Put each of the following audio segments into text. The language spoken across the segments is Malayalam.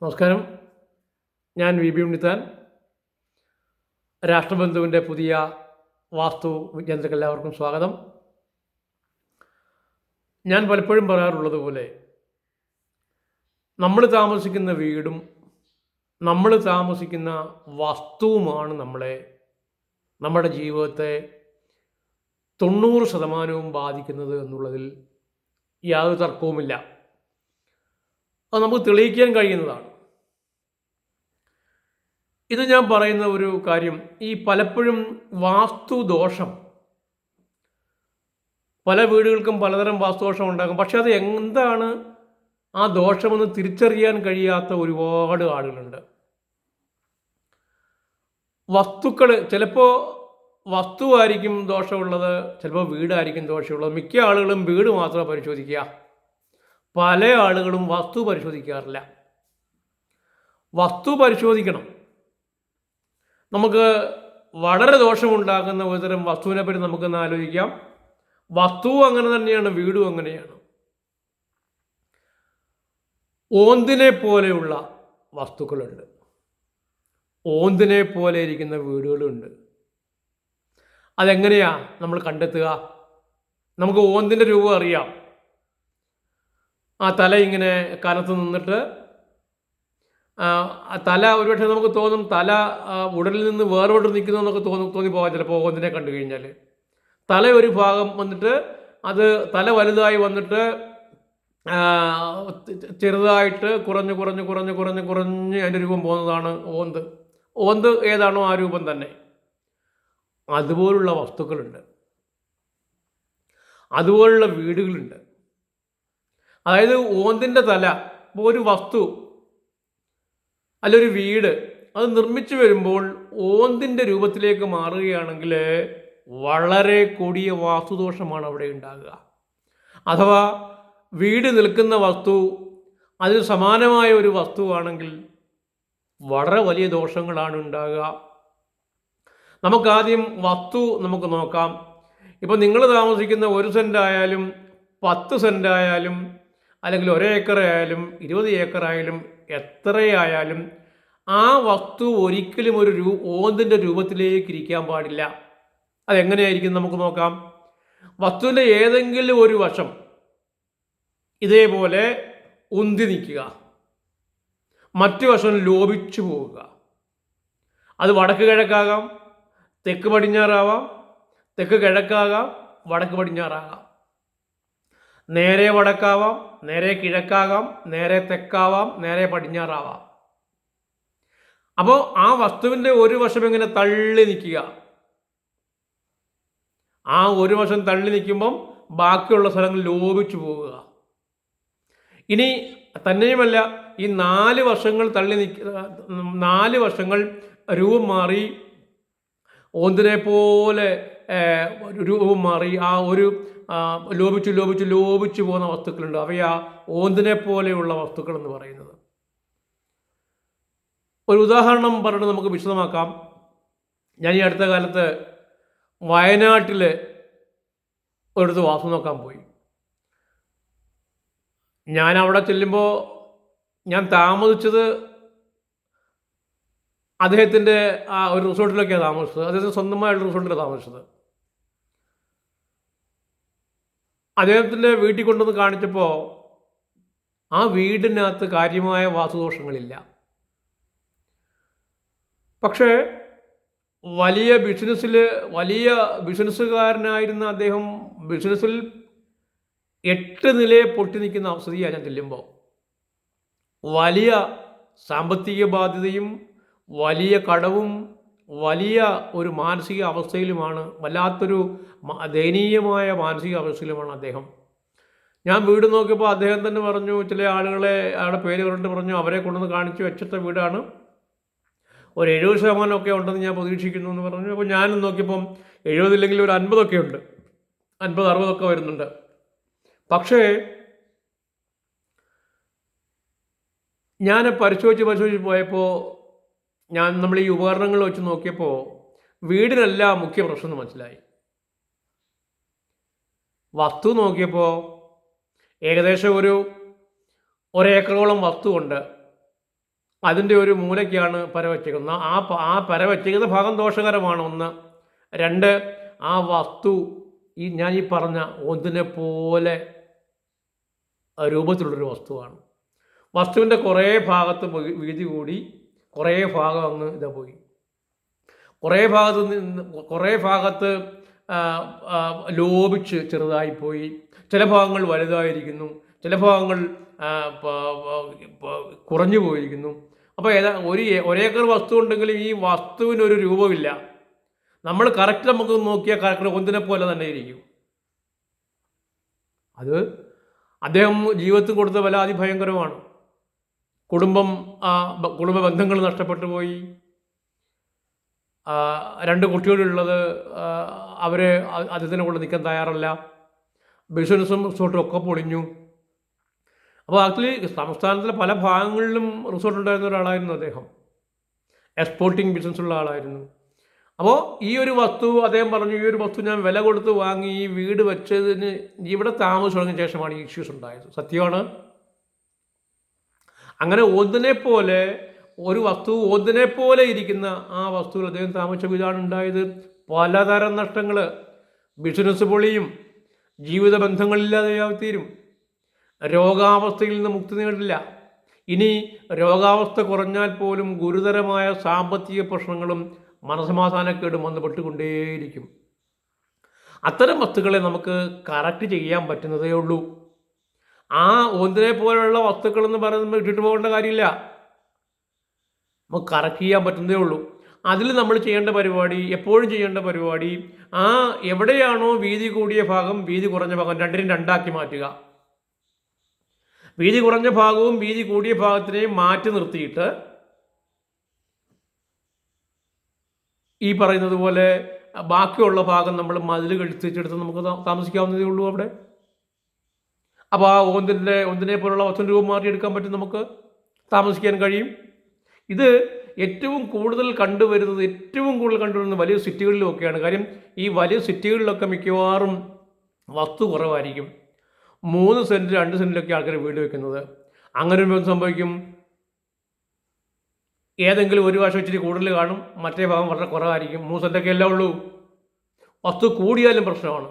നമസ്കാരം. ഞാൻ വി ബി ഉണ്ണിത്താൻ. രാഷ്ട്രബന്ധുവിൻ്റെ പുതിയ വാസ്തു വിജ്ഞാനത്തിലേക്ക് എല്ലാവർക്കും സ്വാഗതം. ഞാൻ പലപ്പോഴും പറയാറുള്ളത് പോലെ നമ്മൾ താമസിക്കുന്ന വീടും നമ്മൾ താമസിക്കുന്ന വസ്തുവുമാണ് നമ്മുടെ ജീവിതത്തെ 90% ബാധിക്കുന്നത് എന്നുള്ളതിൽ യാതൊരു തർക്കവുമില്ല. അത് നമുക്ക് തെളിയിക്കാൻ കഴിയുന്നതാണ്. ഇത് ഞാൻ പറയുന്ന ഒരു കാര്യം, ഈ പലപ്പോഴും വാസ്തുദോഷം, പല വീടുകൾക്കും പലതരം വാസ്തുദോഷം ഉണ്ടാകും. പക്ഷെ അത് എന്താണ് ആ ദോഷമെന്ന് തിരിച്ചറിയാൻ കഴിയാത്ത ഒരുപാട് ആളുകളുണ്ട്. വസ്തുക്കൾ, ചിലപ്പോൾ വസ്തുവായിരിക്കും ദോഷമുള്ളത്, ചിലപ്പോൾ വീടായിരിക്കും ദോഷമുള്ളത്. മിക്ക ആളുകളും വീട് മാത്രമേ പരിശോധിക്കുക, പല ആളുകളും വസ്തു പരിശോധിക്കാറില്ല. വസ്തു പരിശോധിക്കണം. നമുക്ക് വളരെ ദോഷമുണ്ടാക്കുന്ന ഒരുതരം വസ്തുവിനെ പറ്റി നമുക്കൊന്ന് ആലോചിക്കാം. വസ്തുവും അങ്ങനെ തന്നെയാണ്, വീടും അങ്ങനെയാണ്. ഓന്തിനെ പോലെയുള്ള വസ്തുക്കളുണ്ട്, ഓന്തിനെ പോലെ ഇരിക്കുന്ന വീടുകളുണ്ട്. അതെങ്ങനെയാ നമ്മൾ കണ്ടെത്തുക? നമുക്ക് ഓന്തിൻ്റെ രൂപം അറിയാം. ആ തല ഇങ്ങനെ കനത്ത് നിന്നിട്ട്, തല ഒരുപക്ഷെ നമുക്ക് തോന്നും തല ഉടലിൽ നിന്ന് വേർപെട്ട് നിൽക്കുന്നതെന്നൊക്കെ തോന്നിപ്പോകാം ചിലപ്പോൾ ഓന്തിനെ കണ്ടു കഴിഞ്ഞാൽ. തല ഒരു ഭാഗം വന്നിട്ട് അത് തല വലുതായി വന്നിട്ട് ചെറുതായിട്ട് കുറഞ്ഞ് കുറഞ്ഞ് കുറഞ്ഞ് കുറഞ്ഞ് കുറഞ്ഞ് അതിൻ്റെ രൂപം പോകുന്നതാണ് ഓന്ത്. ഓന്ത് ഏതാണോ ആ രൂപം തന്നെ. അതുപോലുള്ള വസ്തുക്കളുണ്ട്, അതുപോലുള്ള വീടുകളുണ്ട്. അതായത് ഓന്തിൻ്റെ തല, ഇപ്പോൾ ഒരു വസ്തു അല്ലൊരു വീട് അത് നിർമ്മിച്ചു വരുമ്പോൾ ഓന്തിൻ്റെ രൂപത്തിലേക്ക് മാറുകയാണെങ്കിൽ വളരെ കൊടിയ വാസ്തുദോഷമാണ് അവിടെ ഉണ്ടാകുക. അഥവാ വീട് നിൽക്കുന്ന വസ്തു അതിന് സമാനമായ ഒരു വസ്തുവാണെങ്കിൽ വളരെ വലിയ ദോഷങ്ങളാണ് ഉണ്ടാകുക. നമുക്കാദ്യം വസ്തു നമുക്ക് നോക്കാം. ഇപ്പോൾ നിങ്ങൾ താമസിക്കുന്ന 1 സെൻറ്റ് ആയാലും 10 സെൻറ്റ് ആയാലും അല്ലെങ്കിൽ 1 ഏക്കർ ആയാലും 20 ഏക്കർ ആയാലും എത്രയായാലും ആ വസ്തു ഒരിക്കലും ഒരു ഓന്തിൻ്റെ രൂപത്തിലേക്ക് ഇരിക്കാൻ പാടില്ല. അതെങ്ങനെയായിരിക്കും നമുക്ക് നോക്കാം. വസ്തുവിൻ്റെ ഏതെങ്കിലും ഒരു വശം ഇതേപോലെ ഉന്തി നിൽക്കുക, മറ്റു വശം ലോപിച്ചു പോവുക. അത് വടക്ക് കിഴക്കാകാം, തെക്ക് പടിഞ്ഞാറാവാം, തെക്ക് കിഴക്കാകാം, വടക്ക് പടിഞ്ഞാറാകാം. നേരെ വടക്കാവാം, നേരെ കിഴക്കാകാം, നേരെ തെക്കാവാം, നേരെ പടിഞ്ഞാറാവാം. അപ്പോൾ ആ വസ്തുവിൻ്റെ ഒരു വശം ഇങ്ങനെ തള്ളി നിൽക്കുക. ആ ഒരു വശം തള്ളി നിൽക്കുമ്പം ബാക്കിയുള്ള സ്ഥലങ്ങൾ ലോപിച്ചു പോവുക. ഇനി തന്നെയുമല്ല, ഈ 4 വശങ്ങൾ തള്ളി 4 വശങ്ങൾ രൂപം മാറി ഓന്തിനെ പോലെ രൂപം മാറി ആ ഒരു ലോപിച്ചു ലോപിച്ചു ലോപിച്ചു പോകുന്ന വസ്തുക്കളുണ്ട്. അവയാ ഓന്തിനെ പോലെയുള്ള വസ്തുക്കൾ എന്ന് പറയുന്നത്. ഒരു ഉദാഹരണം പറഞ്ഞിട്ട് നമുക്ക് വിശദമാക്കാം. ഞാൻ ഈ അടുത്ത കാലത്ത് വയനാട്ടിൽ ഒരിടത്ത് വാസ്തു നോക്കാൻ പോയി. ഞാൻ അവിടെ ചെല്ലുമ്പോൾ ഞാൻ താമസിച്ചത് അദ്ദേഹത്തിൻ്റെ ആ ഒരു റിസോർട്ടിലൊക്കെയാണ് താമസിച്ചത്. അദ്ദേഹത്തിന് സ്വന്തമായുള്ള റിസോർട്ടിലാണ് താമസിച്ചത്. അദ്ദേഹത്തിൻ്റെ വീട്ടിൽ കൊണ്ടുവന്ന് കാണിച്ചപ്പോൾ ആ വീടിനകത്ത് കാര്യമായ വാസ്തുദോഷങ്ങളില്ല. പക്ഷേ വലിയ ബിസിനസ്സുകാരനായിരുന്ന അദ്ദേഹം ബിസിനസ്സിൽ 8 നിലയെ പൊട്ടി നിൽക്കുന്ന അവസ്ഥയാണ് ഞാൻ ചെല്ലുമ്പോൾ. വലിയ സാമ്പത്തിക ബാധ്യതയും വലിയ കടവും വലിയ ഒരു മാനസിക അവസ്ഥയിലുമാണ്, വല്ലാത്തൊരു ദയനീയമായ മാനസിക അവസ്ഥയിലുമാണ് അദ്ദേഹം. ഞാൻ വീട് നോക്കിയപ്പോൾ അദ്ദേഹം തന്നെ പറഞ്ഞു, ചില ആളുകളെ അയാളുടെ പേര് പറഞ്ഞിട്ട് പറഞ്ഞു അവരെ കൊണ്ടുവന്ന് കാണിച്ചു വെച്ചിട്ട വീടാണ്, ഒരു 70% ഒക്കെ ഉണ്ടെന്ന് ഞാൻ പ്രതീക്ഷിക്കുന്നു എന്ന് പറഞ്ഞു. അപ്പോൾ ഞാനും നോക്കിയപ്പം 70 ഇല്ലെങ്കിൽ ഒരു 50 ഉണ്ട്, 50-60 വരുന്നുണ്ട്. പക്ഷേ ഞാൻ പരിശോധിച്ച് പോയപ്പോൾ നമ്മൾ ഈ ഉപകരണങ്ങൾ വെച്ച് നോക്കിയപ്പോൾ വീടിനല്ല മുഖ്യ പ്രശ്നം എന്ന് മനസ്സിലായി. വസ്തു നോക്കിയപ്പോൾ ഏകദേശം ഒരു 1 ഏക്കറോളം വസ്തുവുണ്ട്. അതിൻ്റെ ഒരു മൂലയ്ക്കാണ് പര വച്ചേക്കുന്നത്. ആ പര വച്ചേക്കുന്ന ഭാഗം ദോഷകരമാണ് ഒന്ന്. രണ്ട്, ആ വസ്തു ഞാൻ ഈ പറഞ്ഞ ഒന്നിനെ പോലെ രൂപത്തിലുള്ളൊരു വസ്തുവാണ്. വസ്തുവിൻ്റെ കുറേ ഭാഗത്ത് വീതി കൂടി, കുറേ ഭാഗം അങ്ങ് പോയി, കുറേ ഭാഗത്ത് ലോപിച്ച് ചെറുതായിപ്പോയി, ചില ഭാഗങ്ങൾ വലുതായിരിക്കുന്നു, ചില ഭാഗങ്ങൾ കുറഞ്ഞു പോയിരിക്കുന്നു. അപ്പോൾ ഒരേക്കർ വസ്തു ഉണ്ടെങ്കിലും ഈ വസ്തുവിനൊരു രൂപമില്ല. നമ്മൾ കറക്റ്റ് നമുക്ക് നോക്കിയാൽ കറക്റ്റ് ഒന്നിനെ പോലെ തന്നെ ഇരിക്കും. അത് അദ്ദേഹം ജീവിതത്തിൽ കൊടുത്ത വില അതിഭയങ്കരമാണ്. കുടുംബ ബന്ധങ്ങൾ നഷ്ടപ്പെട്ടു പോയി. 2 കുട്ടികളുള്ളത് അവരെ അദ്ദേഹത്തിനെ കൊണ്ട് നിൽക്കാൻ തയ്യാറല്ല. ബിസിനസ്സും റിസോർട്ടും ഒക്കെ പൊളിഞ്ഞു. അപ്പോൾ ആക്ച്വലി സംസ്ഥാനത്തിലെ പല ഭാഗങ്ങളിലും റിസോർട്ട് ഉണ്ടായിരുന്ന ഒരാളായിരുന്നു അദ്ദേഹം. എക്സ്പോർട്ടിങ് ബിസിനസ്സുള്ള ആളായിരുന്നു. അപ്പോൾ ഈ ഒരു വസ്തു അദ്ദേഹം പറഞ്ഞു, ഈ ഒരു വസ്തു ഞാൻ വില കൊടുത്ത് വാങ്ങി ഈ വീട് വെച്ചതിന് ഇവിടെ താമസം തുടങ്ങിയ ശേഷമാണ് ഈ ഇഷ്യൂസ് ഉണ്ടായത്. സത്യമാണ്. അങ്ങനെ ഒരു വസ്തു ഒന്നിനെ പോലെ ഇരിക്കുന്ന ആ വസ്തുവിൽ അദ്ദേഹം താമസിച്ച വീടാണ് ഉണ്ടായത്. പലതരം നഷ്ടങ്ങൾ, ബിസിനസ് പൊളിയും, ജീവിത ബന്ധങ്ങളില്ലാതെയായി തീരും, രോഗാവസ്ഥയിൽ നിന്ന് മുക്തി നേടില്ല. ഇനി രോഗാവസ്ഥ കുറഞ്ഞാൽ പോലും ഗുരുതരമായ സാമ്പത്തിക പ്രശ്നങ്ങളും മനസമാധാനക്കേടും വന്ന് പെട്ടുകൊണ്ടേയിരിക്കും. അത്തരം വസ്തുക്കളെ നമുക്ക് കറക്റ്റ് ചെയ്യാൻ പറ്റുന്നതേ ഉള്ളൂ. ആ ഒന്നിനെ പോലെയുള്ള വസ്തുക്കളെന്ന് പറയുന്നത് ഇട്ടിട്ട് പോകേണ്ട കാര്യമില്ല, നമുക്ക് കറക്റ്റ് ചെയ്യാൻ പറ്റുന്നതേ ഉള്ളൂ. അതിൽ നമ്മൾ ചെയ്യേണ്ട പരിപാടി, എപ്പോഴും ചെയ്യേണ്ട പരിപാടി, എവിടെയാണോ വീതി കൂടിയ ഭാഗം വീതി കുറഞ്ഞ ഭാഗം രണ്ടിനും രണ്ടാക്കി മാറ്റുക. വീതി കുറഞ്ഞ ഭാഗവും വീതി കൂടിയ ഭാഗത്തിനെയും മാറ്റി നിർത്തിയിട്ട് ഈ പറയുന്നത് പോലെ ബാക്കിയുള്ള ഭാഗം നമ്മൾ മതിൽ കഴിച്ചെടുത്ത് നമുക്ക് താമസിക്കാവുന്നതേ ഉള്ളൂ അവിടെ. അപ്പോൾ ആ ഒന്നിനെ പോലുള്ള വസ്തു രൂപം മാറ്റിയെടുക്കാൻ പറ്റും, നമുക്ക് താമസിക്കാൻ കഴിയും. ഇത് ഏറ്റവും കൂടുതൽ കണ്ടുവരുന്നത് വലിയ സിറ്റികളിലൊക്കെയാണ്. കാര്യം ഈ വലിയ സിറ്റികളിലൊക്കെ മിക്കവാറും വസ്തു കുറവായിരിക്കും. 3 സെൻറ്റ് 2 സെൻറ്റിലൊക്കെ ആൾക്കാർ വീട് വെക്കുന്നത്. അങ്ങനെ ഒരു സംഭവിക്കും, ഏതെങ്കിലും ഒരു വശം ഇച്ചിരി കൂടുതൽ കാണും, മറ്റേ ഭാഗം വളരെ കുറവായിരിക്കും. 3 സെൻറ്റൊക്കെ എല്ലാം ഉള്ളൂ. വസ്തു കൂടിയാലും പ്രശ്നമാണ്.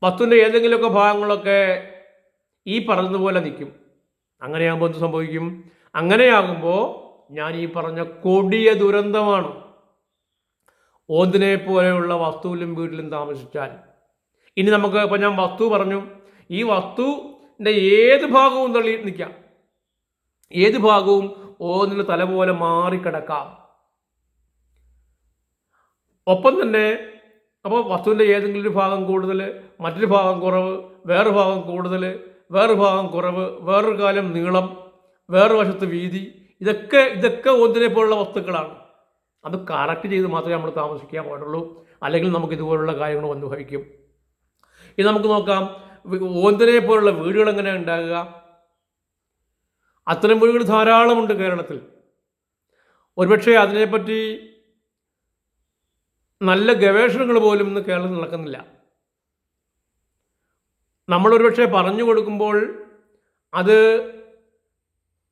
വസ്തുവിൻ്റെ ഏതെങ്കിലുമൊക്കെ ഭാഗങ്ങളൊക്കെ ഈ പറഞ്ഞതുപോലെ നിൽക്കും. അങ്ങനെയാകുമ്പോൾ എന്ത് സംഭവിക്കും? അങ്ങനെയാകുമ്പോൾ ഞാൻ ഈ പറഞ്ഞ കൊടിയ ദുരന്തമാണ്. ഒന്നിനെ പോലെയുള്ള വസ്തുവിലും വീട്ടിലും താമസിച്ചാൽ. ഇനി നമുക്ക് ഇപ്പം ഞാൻ വസ്തു പറഞ്ഞു, ഈ വസ്തുവിൻ്റെ ഏത് ഭാഗവും തള്ളി നിൽക്കാം, ഏത് ഭാഗവും ഓന്നിൻ്റെ തല പോലെ മാറിക്കിടക്കാം. ഒപ്പം തന്നെ അപ്പോൾ വസ്തുവിൻ്റെ ഏതെങ്കിലും ഒരു ഭാഗം കൂടുതൽ, മറ്റൊരു ഭാഗം കുറവ്, വേറൊരു ഭാഗം കൂടുതൽ, വേറൊരു ഭാഗം കുറവ്, വേറൊരു കാലം നീളം, വേറൊരു വശത്ത് വീതി, ഇതൊക്കെ ഒന്നിനെ പോലുള്ള വസ്തുക്കളാണ്. അത് കറക്റ്റ് ചെയ്ത് മാത്രമേ നമ്മൾ താമസിക്കാൻ പാടുള്ളൂ. അല്ലെങ്കിൽ നമുക്ക് ഇതുപോലുള്ള കാര്യങ്ങൾ വന്നു ഭവിക്കും. ഇത് നമുക്ക് നോക്കാം, ഒന്നിനെ പോലുള്ള വീടുകൾ എങ്ങനെ ഉണ്ടാകുക. അത്തരം വീടുകൾ ധാരാളമുണ്ട് കേരളത്തിൽ. ഒരുപക്ഷെ അതിനെപ്പറ്റി നല്ല ഗവേഷണങ്ങൾ പോലും ഇന്ന് കേരളത്തിൽ നടക്കുന്നില്ല. നമ്മളൊരുപക്ഷെ പറഞ്ഞു കൊടുക്കുമ്പോൾ അത്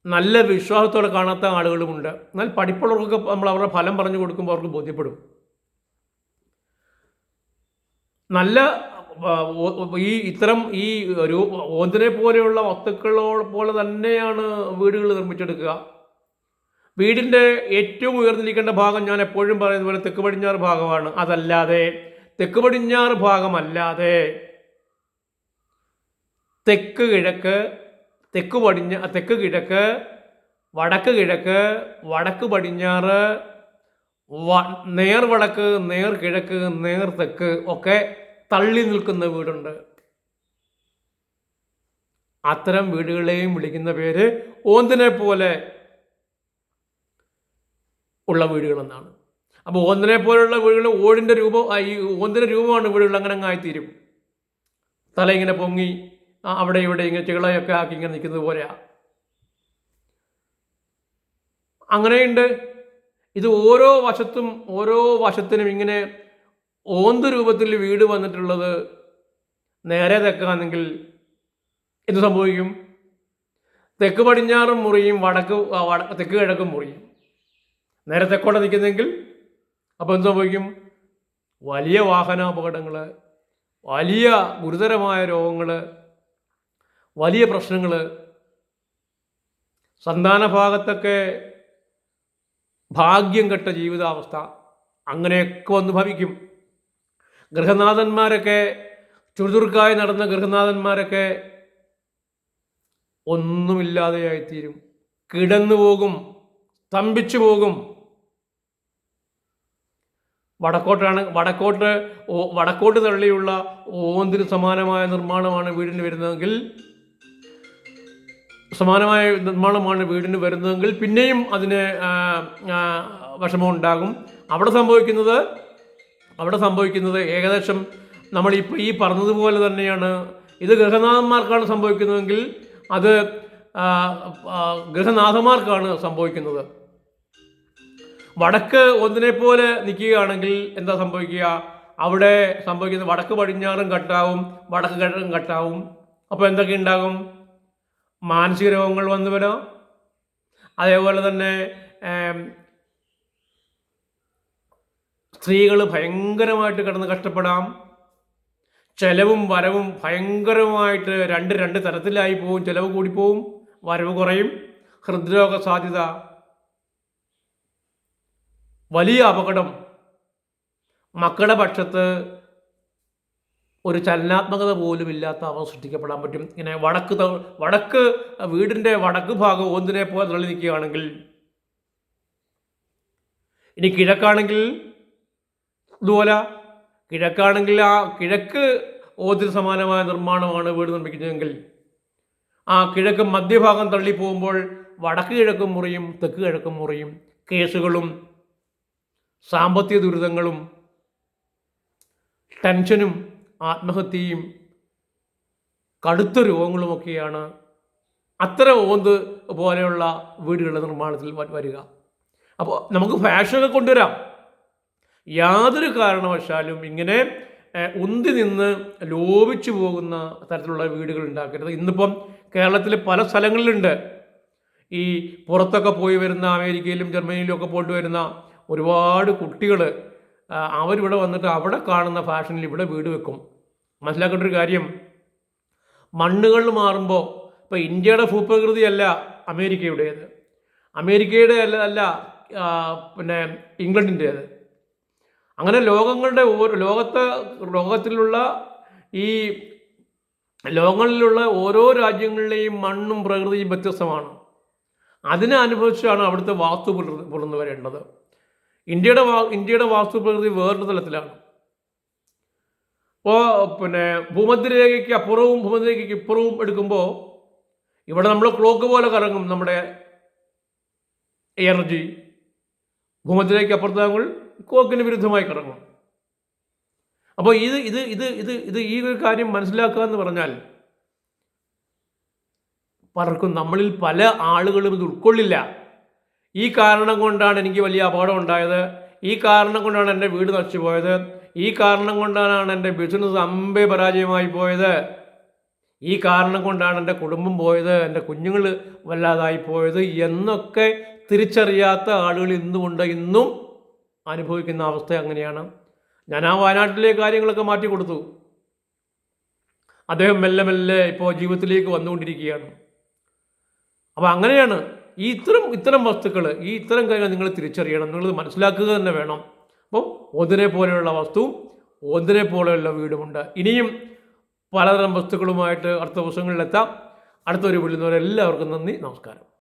നല്ല വിശ്വാസത്തോടെ കാണാത്ത ആളുകളുമുണ്ട്. എന്നാൽ പഠിപ്പുള്ളവർക്കൊക്കെ നമ്മൾ അവരുടെ ഫലം പറഞ്ഞു കൊടുക്കുമ്പോൾ അവർക്ക് ബോധ്യപ്പെടും. നല്ല ഇത്തരം ഒന്നിനെ പോലെയുള്ള വസ്തുക്കളോ പോലെ തന്നെയാണ് വീടുകൾ നിർമ്മിച്ചെടുക്കുക. വീടിൻ്റെ ഏറ്റവും ഉയർന്നിരിക്കേണ്ട ഭാഗം ഞാൻ എപ്പോഴും പറയുന്നത് പോലെ തെക്ക് പടിഞ്ഞാറ് ഭാഗമാണ്. അതല്ലാതെ തെക്ക് പടിഞ്ഞാറ് ഭാഗമല്ലാതെ തെക്ക് കിഴക്ക്, തെക്ക് കിഴക്ക്, വടക്ക് കിഴക്ക്, വടക്ക് പടിഞ്ഞാറ്, നേർ വടക്ക്, നേർ കിഴക്ക്, നേർ തെക്ക് ഒക്കെ തള്ളി നിൽക്കുന്ന വീടുണ്ട്. അത്തരം വീടുകളെയും വിളിക്കുന്ന പേര് ഒന്നിനെ പോലെ ഉള്ള വീടുകളെന്നാണ്. അപ്പോൾ ഒന്നിനെ പോലെയുള്ള വീടുകൾ ഒന്നിൻ്റെ രൂപമാണ് വീടുകൾ. അങ്ങനെ ആയിത്തീരും. തല ഇങ്ങനെ പൊങ്ങി അവിടെ ഇവിടെ ഇങ്ങനെ ചികളയൊക്കെ ആക്കി ഇങ്ങനെ നിൽക്കുന്നത് പോലെയാ. അങ്ങനെയുണ്ട്. ഇത് ഓരോ വശത്തിനും ഇങ്ങനെ ഓന്ത് രൂപത്തിൽ വീട് വന്നിട്ടുള്ളത് നേരെ തെക്കാണെങ്കിൽ എന്ത് സംഭവിക്കും? തെക്ക് പടിഞ്ഞാറും മുറിയും തെക്ക് കിഴക്കും മുറിയും. നേരെ തെക്കോടെ നിൽക്കുന്നെങ്കിൽ അപ്പോൾ എന്ത് സംഭവിക്കും? വലിയ വാഹനാപകടങ്ങൾ, വലിയ ഗുരുതരമായ രോഗങ്ങൾ, വലിയ പ്രശ്നങ്ങൾ, സന്താന ഭാഗത്തൊക്കെ ഭാഗ്യം കെട്ട ജീവിതാവസ്ഥ, അങ്ങനെയൊക്കെ വന്ന് ഭവിക്കും. ഗൃഹനാഥന്മാരൊക്കെ, ചുറുചുറുക്കായി നടന്ന ഗൃഹനാഥന്മാരൊക്കെ ഒന്നുമില്ലാതെയായിത്തീരും, കിടന്നു പോകും, സ്തംഭിച്ചു പോകും. വടക്കോട്ട് തള്ളിയുള്ള ഓന്തിന് സമാനമായ നിർമ്മാണമാണ് വീടിന് പിന്നെയും അതിന് വിഷമം ഉണ്ടാകും. അവിടെ സംഭവിക്കുന്നത് ഏകദേശം നമ്മളിപ്പോൾ ഈ പറഞ്ഞതുപോലെ തന്നെയാണ്. ഇത് ഗൃഹനാഥന്മാർക്കാണ് സംഭവിക്കുന്നതെങ്കിൽ അത് ഗൃഹനാഥന്മാർക്കാണ് സംഭവിക്കുന്നത്. വടക്ക് ഒന്നിനെ പോലെ നിൽക്കുകയാണെങ്കിൽ എന്താ സംഭവിക്കുക? അവിടെ സംഭവിക്കുന്നത് വടക്ക് പടിഞ്ഞാറും കട്ടാവും, വടക്ക് കിഴക്കും കട്ടാവും. അപ്പോൾ എന്തൊക്കെ ഉണ്ടാകും? മാനസിക രോഗങ്ങൾ വന്നു വരാം. അതേപോലെ തന്നെ സ്ത്രീകൾ ഭയങ്കരമായിട്ട് കിടന്ന് കഷ്ടപ്പെടാം. ചെലവും വരവും ഭയങ്കരമായിട്ട് രണ്ട് തരത്തിലായി പോവും. ചിലവ് കൂടിപ്പോവും, വരവ് കുറയും. ഹൃദ്രോഗ സാധ്യത, വലിയ അപകടം. മക്കളുടെ പക്ഷത്ത് ഒരു ചലനാത്മകത പോലും ഇല്ലാത്ത അവ സൃഷ്ടിക്കപ്പെടാൻ പറ്റും. ഇങ്ങനെ വീടിൻ്റെ വടക്ക് ഭാഗം ഒന്നിനെ പോലെ തള്ളി നിൽക്കുകയാണെങ്കിൽ, ഇനി കിഴക്കാണെങ്കിൽ ഇതുപോലെ, കിഴക്കാണെങ്കിൽ ആ കിഴക്ക് ഓതിന് സമാനമായ നിർമ്മാണമാണ് വീട് നിർമ്മിക്കുന്നതെങ്കിൽ ആ കിഴക്ക് മധ്യഭാഗം തള്ളി പോകുമ്പോൾ വടക്ക് കിഴക്കും മുറിയും തെക്ക് കിഴക്കും മുറിയും. കേസുകളും സാമ്പത്തിക ദുരിതങ്ങളും ടെൻഷനും ആത്മഹത്യയും കടുത്ത രോഗങ്ങളുമൊക്കെയാണ് അത്തരം ഓന്ത് പോലെയുള്ള വീടുകളുടെ നിർമ്മാണത്തിൽ വരിക. അപ്പോൾ നമുക്ക് ഫാഷനൊക്കെ കൊണ്ടുവരാം. യാതൊരു കാരണവശാലും ഇങ്ങനെ ഉന്തി നിന്ന് ലോപിച്ചു പോകുന്ന തരത്തിലുള്ള വീടുകൾ ഉണ്ടാക്കരുത്. ഇന്നിപ്പം കേരളത്തിൽ പല സ്ഥലങ്ങളിലുണ്ട്. ഈ പുറത്തൊക്കെ പോയി വരുന്ന, അമേരിക്കയിലും ജർമ്മനിയിലും ഒക്കെ പോയിട്ട് വരുന്ന ഒരുപാട് കുട്ടികൾ അവരിവിടെ വന്നിട്ട് അവിടെ കാണുന്ന ഫാഷനിൽ ഇവിടെ വീട് വെക്കും. മനസ്സിലാക്കേണ്ട ഒരു കാര്യം, മണ്ണുകൾ മാറുമ്പോൾ ഇപ്പോൾ ഇന്ത്യയുടെ ഭൂപ്രകൃതിയല്ല അമേരിക്കയുടേത്, അമേരിക്കയുടെ അല്ല പിന്നെ ഇംഗ്ലണ്ടിൻ്റേത്. അങ്ങനെ ലോകങ്ങളിലുള്ള ഓരോ രാജ്യങ്ങളിലെയും മണ്ണും പ്രകൃതിയും വ്യത്യസ്തമാണ്. അതിനെ അനുഭവിച്ചാണ് അവിടുത്തെ വാസ്തു പുലർന്നു വരേണ്ടത്. ഇന്ത്യയുടെ വാസ്തു പ്രകൃതി വേറൊരു തലത്തിലാണ്. അപ്പോൾ പിന്നെ ഭൂമധ്യരേഖയ്ക്ക് അപ്പുറവും ഭൂമധ്യരേഖയ്ക്ക് ഇപ്പുറവും എടുക്കുമ്പോൾ ഇവിടെ നമ്മൾ ക്ലോക്ക് പോലെ കറങ്ങും നമ്മുടെ എനർജി. ഭൂമധ്യരേഖയ്ക്ക് അപ്പുറത്താകുമ്പോൾ ക്ലോക്കിന് വിരുദ്ധമായി കറങ്ങും. അപ്പോൾ ഈ ഒരു കാര്യം മനസ്സിലാക്കുക എന്ന് പറഞ്ഞാൽ പലർക്കും, നമ്മളിൽ പല ആളുകളും ഇത് ഉൾക്കൊള്ളില്ല. ഈ കാരണം കൊണ്ടാണ് എനിക്ക് വലിയ അപകടം ഉണ്ടായത്, ഈ കാരണം കൊണ്ടാണ് എൻ്റെ വീട് നശിച്ചു പോയത്, ഈ കാരണം കൊണ്ടാണ് എൻ്റെ ബിസിനസ് അമ്പേ പരാജയമായി പോയത്, ഈ കാരണം കൊണ്ടാണ് എൻ്റെ കുടുംബം പോയത്, എൻ്റെ കുഞ്ഞുങ്ങൾ വല്ലാതായി പോയത് എന്നൊക്കെ തിരിച്ചറിയാത്ത ആളുകൾ ഇന്നും അനുഭവിക്കുന്ന അവസ്ഥ അങ്ങനെയാണ്. ഞാൻ ആ വയനാട്ടിലെ കാര്യങ്ങളൊക്കെ മാറ്റി കൊടുത്തു. അദ്ദേഹം മെല്ലെ മെല്ലെ ഇപ്പോൾ ജീവിതത്തിലേക്ക് വന്നുകൊണ്ടിരിക്കുകയാണ്. അപ്പോൾ അങ്ങനെയാണ് ഇത്തരം വസ്തുക്കൾ, ഇത്തരം കാര്യങ്ങൾ നിങ്ങൾ തിരിച്ചറിയണം, നിങ്ങൾ മനസ്സിലാക്കുക തന്നെ വേണം. അപ്പം ഒന്നിനെ പോലെയുള്ള വസ്തുവും ഒന്നിനെ പോലെയുള്ള വീടുമുണ്ട്. ഇനിയും പലതരം വസ്തുക്കളുമായിട്ട് അടുത്ത ദിവസങ്ങളിലെത്താം. അടുത്തൊരു വിളിക്കുന്നവരെല്ലാവർക്കും നന്ദി, നമസ്കാരം.